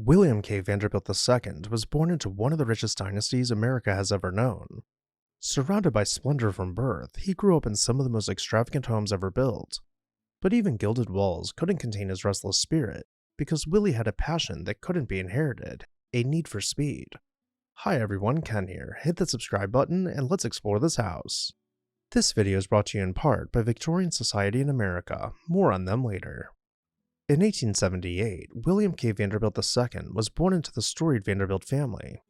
William K. Vanderbilt II was born into one of the richest dynasties America has ever known. Surrounded by splendor from birth, he grew up in some of the most extravagant homes ever built. But even gilded walls couldn't contain his restless spirit, because Willie had a passion that couldn't be inherited, a need for speed. Hi everyone, Ken here. Hit the subscribe button and let's explore this house. This video is brought to you in part by Victorian Society in America. More on them later. In 1878, William K. Vanderbilt II was born into the storied Vanderbilt family.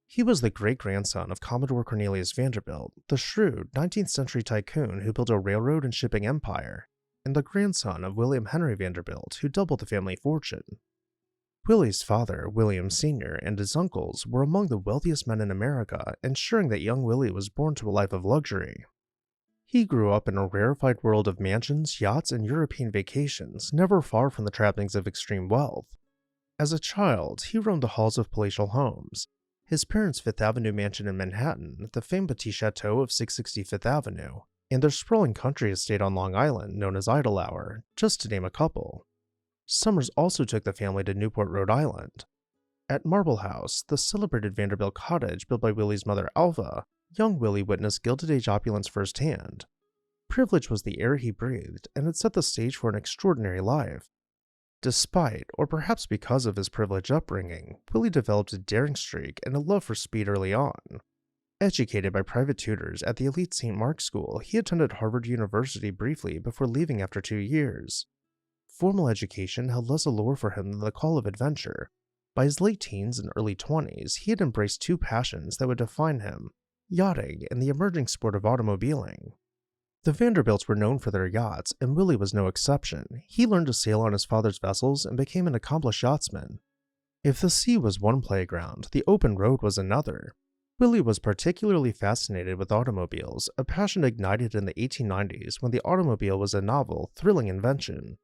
He was the great-grandson of Commodore Cornelius Vanderbilt, the shrewd 19th century tycoon who built a railroad and shipping empire, and the grandson of William Henry Vanderbilt, who doubled the family fortune. Willie's father, William Sr., and his uncles were among the wealthiest men in America, ensuring that young Willie was born to a life of luxury. He grew up in a rarefied world of mansions, yachts, and European vacations, never far from the trappings of extreme wealth. As a child, he roamed the halls of palatial homes, his parents' Fifth Avenue mansion in Manhattan, the famed Petit Chateau of 660 Fifth Avenue, and their sprawling country estate on Long Island known as Idlehour, just to name a couple. Summers also took the family to Newport, Rhode Island. At Marble House, the celebrated Vanderbilt cottage built by Willie's mother Alva, young Willie witnessed Gilded Age opulence firsthand. Privilege was the air he breathed, and it set the stage for an extraordinary life. Despite, or perhaps because of his privileged upbringing, Willie developed a daring streak and a love for speed early on. Educated by private tutors at the elite St. Mark's School, he attended Harvard University briefly before leaving after 2 years. Formal education held less allure for him than the call of adventure. By his late teens and early 20s, he had embraced two passions that would define him: yachting and the emerging sport of automobiling. The Vanderbilts were known for their yachts, and Willie was no exception. He learned to sail on his father's vessels and became an accomplished yachtsman. If the sea was one playground, the open road was another. Willie was particularly fascinated with automobiles, a passion ignited in the 1890s when the automobile was a novel, thrilling invention.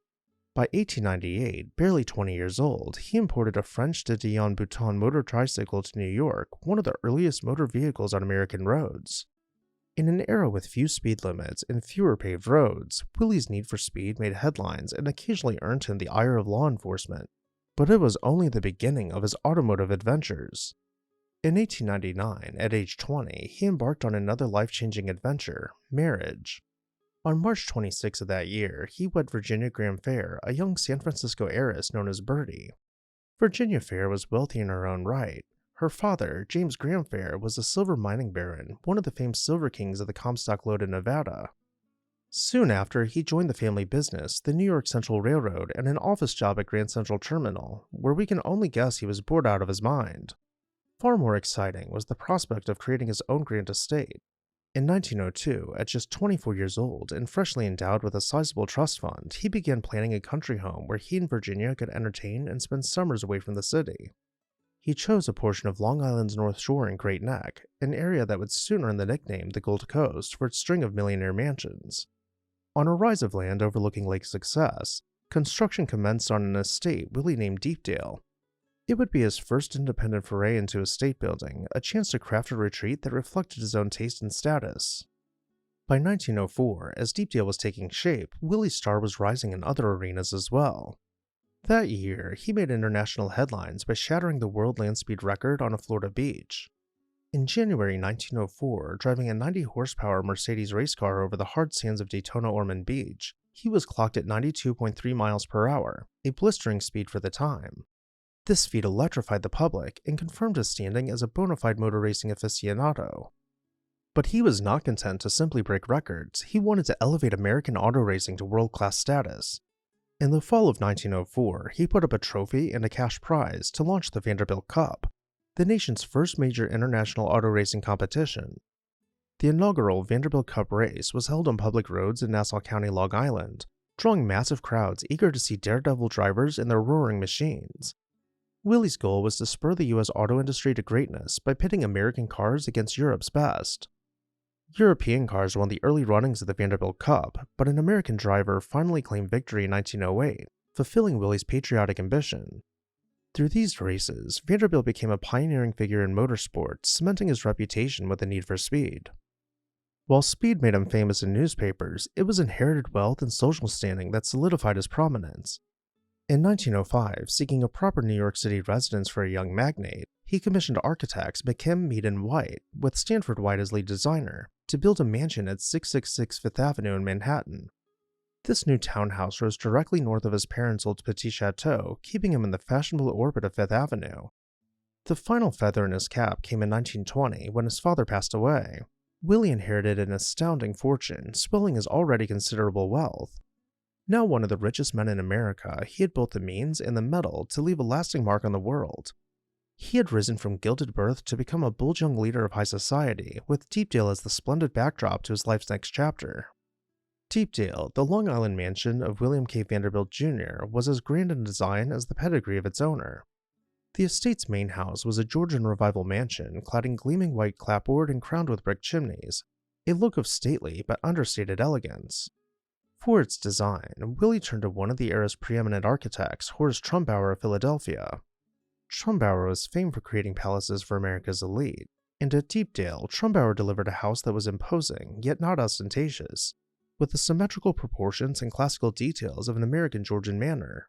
By 1898, barely 20 years old, he imported a French de Dion Bouton motor tricycle to New York, one of the earliest motor vehicles on American roads. In an era with few speed limits and fewer paved roads, Willie's need for speed made headlines and occasionally earned him the ire of law enforcement. But it was only the beginning of his automotive adventures. In 1899, at age 20, he embarked on another life-changing adventure: marriage. On March 26 of that year, he wed Virginia Graham Fair, a young San Francisco heiress known as Bertie. Virginia Fair was wealthy in her own right. Her father, James Graham Fair, was a silver mining baron, one of the famed silver kings of the Comstock Lode in Nevada. Soon after, he joined the family business, the New York Central Railroad, and an office job at Grand Central Terminal, where we can only guess he was bored out of his mind. Far more exciting was the prospect of creating his own grand estate. In 1902, at just 24 years old and freshly endowed with a sizable trust fund, he began planning a country home where he and Virginia could entertain and spend summers away from the city. He chose a portion of Long Island's North Shore in Great Neck, an area that would soon earn the nickname the Gold Coast for its string of millionaire mansions. On a rise of land overlooking Lake Success, construction commenced on an estate Willie named Deepdale. It would be his first independent foray into estate building, a chance to craft a retreat that reflected his own taste and status. By 1904, as Deepdale was taking shape, Willie's star was rising in other arenas as well. That year, he made international headlines by shattering the world land speed record on a Florida beach. In January 1904, driving a 90-horsepower Mercedes race car over the hard sands of Daytona Ormond Beach, he was clocked at 92.3 miles per hour, a blistering speed for the time. This feat electrified the public and confirmed his standing as a bona fide motor racing aficionado. But he was not content to simply break records. He wanted to elevate American auto racing to world-class status. In the fall of 1904, he put up a trophy and a cash prize to launch the Vanderbilt Cup, the nation's first major international auto racing competition. The inaugural Vanderbilt Cup race was held on public roads in Nassau County, Long Island, drawing massive crowds eager to see daredevil drivers and their roaring machines. Willie's goal was to spur the U.S. auto industry to greatness by pitting American cars against Europe's best. European cars won the early runnings of the Vanderbilt Cup, but an American driver finally claimed victory in 1908, fulfilling Willie's patriotic ambition. Through these races, Vanderbilt became a pioneering figure in motorsport, cementing his reputation with the need for speed. While speed made him famous in newspapers, it was inherited wealth and social standing that solidified his prominence. In 1905, seeking a proper New York City residence for a young magnate, he commissioned architects McKim, Mead, and White, with Stanford White as lead designer, to build a mansion at 666 Fifth Avenue in Manhattan. This new townhouse rose directly north of his parents' old petit chateau, keeping him in the fashionable orbit of Fifth Avenue. The final feather in his cap came in 1920 when his father passed away. Willie inherited an astounding fortune, swelling his already considerable wealth. Now one of the richest men in America, he had both the means and the mettle to leave a lasting mark on the world. He had risen from gilded birth to become a bold young leader of high society, with Deepdale as the splendid backdrop to his life's next chapter. Deepdale, the Long Island mansion of William K. Vanderbilt Jr., was as grand in design as the pedigree of its owner. The estate's main house was a Georgian Revival mansion clad in gleaming white clapboard and crowned with brick chimneys, a look of stately but understated elegance. For its design, Willie turned to one of the era's preeminent architects, Horace Trumbauer of Philadelphia. Trumbauer was famed for creating palaces for America's elite, and at Deepdale, Trumbauer delivered a house that was imposing, yet not ostentatious, with the symmetrical proportions and classical details of an American Georgian manor.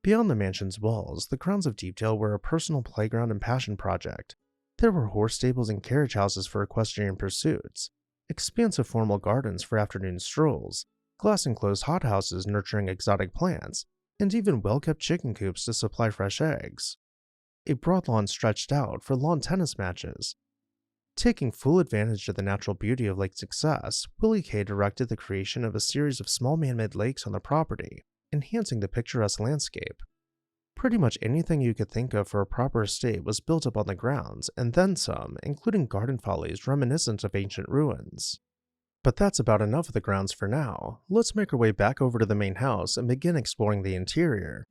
Beyond the mansion's walls, the grounds of Deepdale were a personal playground and passion project. There were horse stables and carriage houses for equestrian pursuits, expansive formal gardens for afternoon strolls, glass-enclosed hothouses nurturing exotic plants, and even well-kept chicken coops to supply fresh eggs. A broad lawn stretched out for lawn tennis matches. Taking full advantage of the natural beauty of Lake Success, Willie K directed the creation of a series of small man-made lakes on the property, enhancing the picturesque landscape. Pretty much anything you could think of for a proper estate was built up on the grounds, and then some, including garden follies reminiscent of ancient ruins. But that's about enough of the grounds for now. Let's make our way back over to the main house and begin exploring the interior.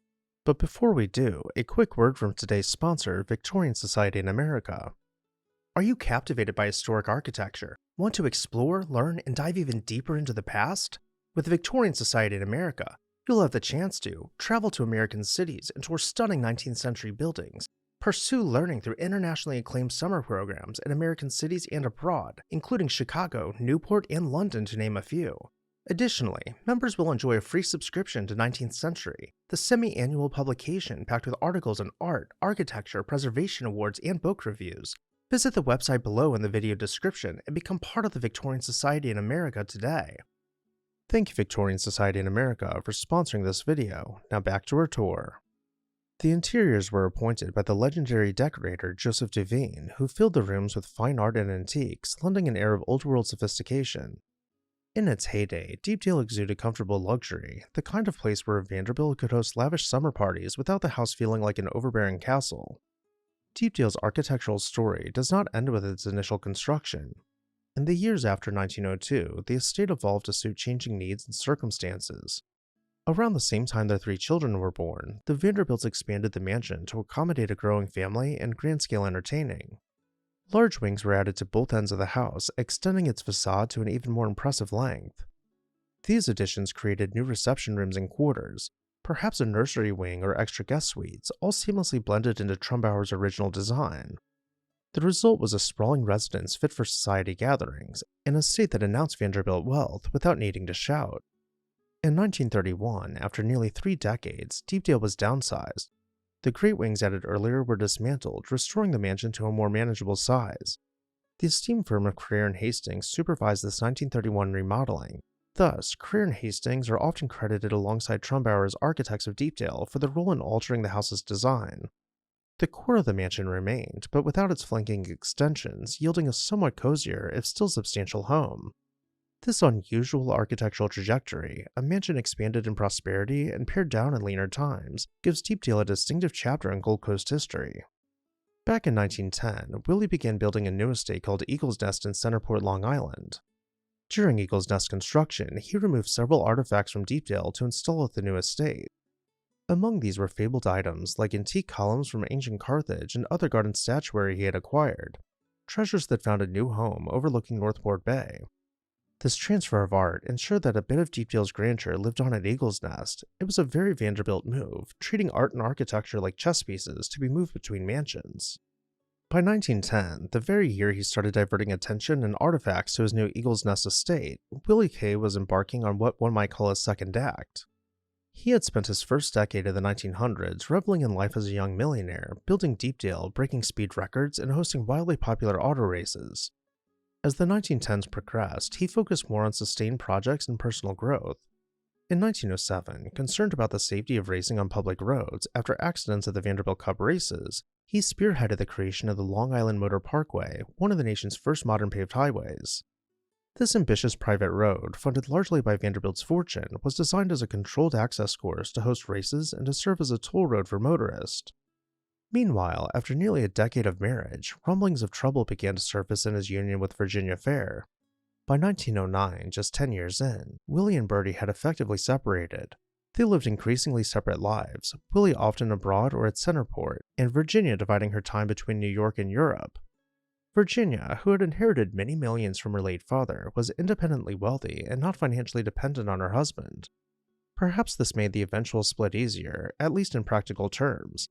But before we do, a quick word from today's sponsor, Victorian Society in America. Are you captivated by historic architecture? Want to explore, learn, and dive even deeper into the past? With the Victorian Society in America, you'll have the chance to travel to American cities and tour stunning 19th century buildings, pursue learning through internationally acclaimed summer programs in American cities and abroad, including Chicago, Newport, and London to name a few. Additionally, members will enjoy a free subscription to 19th Century, the semi-annual publication packed with articles on art, architecture, preservation awards, and book reviews. Visit the website below in the video description and become part of the Victorian Society in America today. Thank you, Victorian Society in America, for sponsoring this video. Now back to our tour. The interiors were appointed by the legendary decorator Joseph Devine, who filled the rooms with fine art and antiques, lending an air of old-world sophistication. In its heyday, Deepdale exuded comfortable luxury, the kind of place where Vanderbilt could host lavish summer parties without the house feeling like an overbearing castle. Deepdale's architectural story does not end with its initial construction. In the years after 1902, the estate evolved to suit changing needs and circumstances. Around the same time their 3 children were born, the Vanderbilts expanded the mansion to accommodate a growing family and grand-scale entertaining. Large wings were added to both ends of the house, extending its facade to an even more impressive length. These additions created new reception rooms and quarters, perhaps a nursery wing or extra guest suites, all seamlessly blended into Trumbauer's original design. The result was a sprawling residence fit for society gatherings, an estate that announced Vanderbilt wealth without needing to shout. In 1931, after nearly 3 decades, Deepdale was downsized. The great wings added earlier were dismantled, restoring the mansion to a more manageable size. The esteemed firm of Creer and Hastings supervised this 1931 remodeling. Thus, Creer and Hastings are often credited alongside Trumbauer as architects of Deepdale for their role in altering the house's design. The core of the mansion remained, but without its flanking extensions, yielding a somewhat cozier, if still substantial home. This unusual architectural trajectory, a mansion expanded in prosperity and pared down in leaner times, gives Deepdale a distinctive chapter in Gold Coast history. Back in 1910, Willie began building a new estate called Eagle's Nest in Centerport, Long Island. During Eagle's Nest construction, he removed several artifacts from Deepdale to install at the new estate. Among these were fabled items like antique columns from ancient Carthage and other garden statuary he had acquired, treasures that found a new home overlooking Northport Bay. This transfer of art ensured that a bit of Deepdale's grandeur lived on at Eagle's Nest. It was a very Vanderbilt move, treating art and architecture like chess pieces to be moved between mansions. By 1910, the very year he started diverting attention and artifacts to his new Eagle's Nest estate, Willie K was embarking on what one might call a second act. He had spent his first decade of the 1900s reveling in life as a young millionaire, building Deepdale, breaking speed records, and hosting wildly popular auto races. As the 1910s progressed, he focused more on sustained projects and personal growth. In 1907, concerned about the safety of racing on public roads after accidents at the Vanderbilt Cup races, he spearheaded the creation of the Long Island Motor Parkway, one of the nation's first modern paved highways. This ambitious private road, funded largely by Vanderbilt's fortune, was designed as a controlled access course to host races and to serve as a toll road for motorists. Meanwhile, after nearly a decade of marriage, rumblings of trouble began to surface in his union with Virginia Fair. By 1909, just 10 years in, Willie and Bertie had effectively separated. They lived increasingly separate lives, Willie often abroad or at Centerport, and Virginia dividing her time between New York and Europe. Virginia, who had inherited many millions from her late father, was independently wealthy and not financially dependent on her husband. Perhaps this made the eventual split easier, at least in practical terms.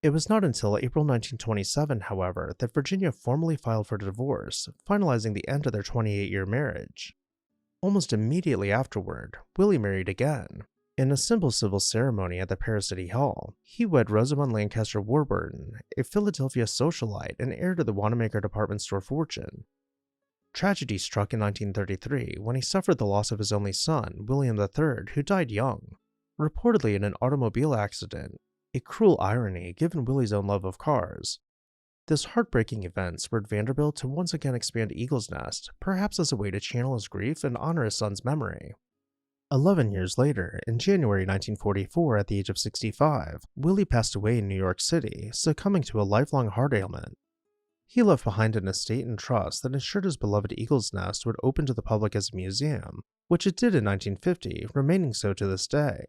It was not until April 1927, however, that Virginia formally filed for divorce, finalizing the end of their 28-year marriage. Almost immediately afterward, Willie married again. In a simple civil ceremony at the Paris City Hall, he wed Rosamund Lancaster Warburton, a Philadelphia socialite and heir to the Wanamaker department store fortune. Tragedy struck in 1933 when he suffered the loss of his only son, William III, who died young, reportedly in an automobile accident, a cruel irony given Willie's own love of cars. This heartbreaking event spurred Vanderbilt to once again expand Eagle's Nest, perhaps as a way to channel his grief and honor his son's memory. 11 years later, in January 1944, at the age of 65, Willie passed away in New York City, succumbing to a lifelong heart ailment. He left behind an estate and trust that ensured his beloved Eagle's Nest would open to the public as a museum, which it did in 1950, remaining so to this day.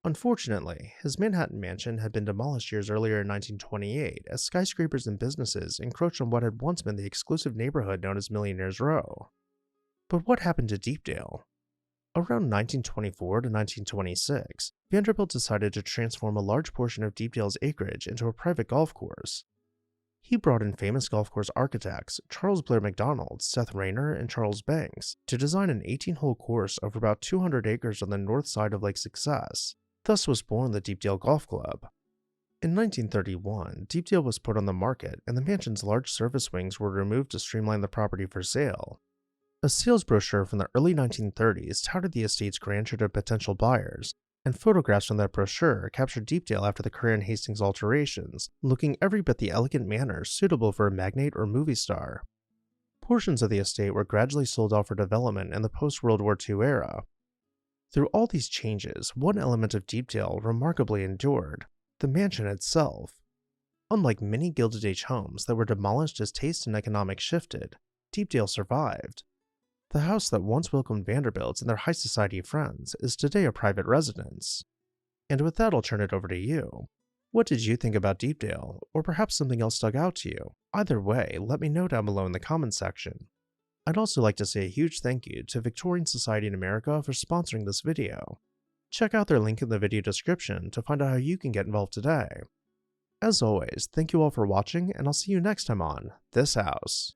Unfortunately, his Manhattan mansion had been demolished years earlier in 1928 as skyscrapers and businesses encroached on what had once been the exclusive neighborhood known as Millionaire's Row. But what happened to Deepdale? Around 1924 to 1926, Vanderbilt decided to transform a large portion of Deepdale's acreage into a private golf course. He brought in famous golf course architects Charles Blair Macdonald, Seth Rayner, and Charles Banks to design an 18-hole course over about 200 acres on the north side of Lake Success. Thus was born the Deepdale Golf Club. In 1931, Deepdale was put on the market and the mansion's large service wings were removed to streamline the property for sale. A sales brochure from the early 1930s touted the estate's grandeur to potential buyers, and photographs from that brochure captured Deepdale after the Carew and Hastings alterations, looking every bit the elegant manner suitable for a magnate or movie star. Portions of the estate were gradually sold off for development in the post-World War II era. Through all these changes, one element of Deepdale remarkably endured: the mansion itself. Unlike many Gilded Age homes that were demolished as taste and economics shifted, Deepdale survived. The house that once welcomed Vanderbilts and their high society friends is today a private residence. And with that, I'll turn it over to you. What did you think about Deepdale, or perhaps something else stuck out to you? Either way, let me know down below in the comments section. I'd also like to say a huge thank you to Victorian Society in America for sponsoring this video. Check out their link in the video description to find out how you can get involved today. As always, thank you all for watching, and I'll see you next time on This House.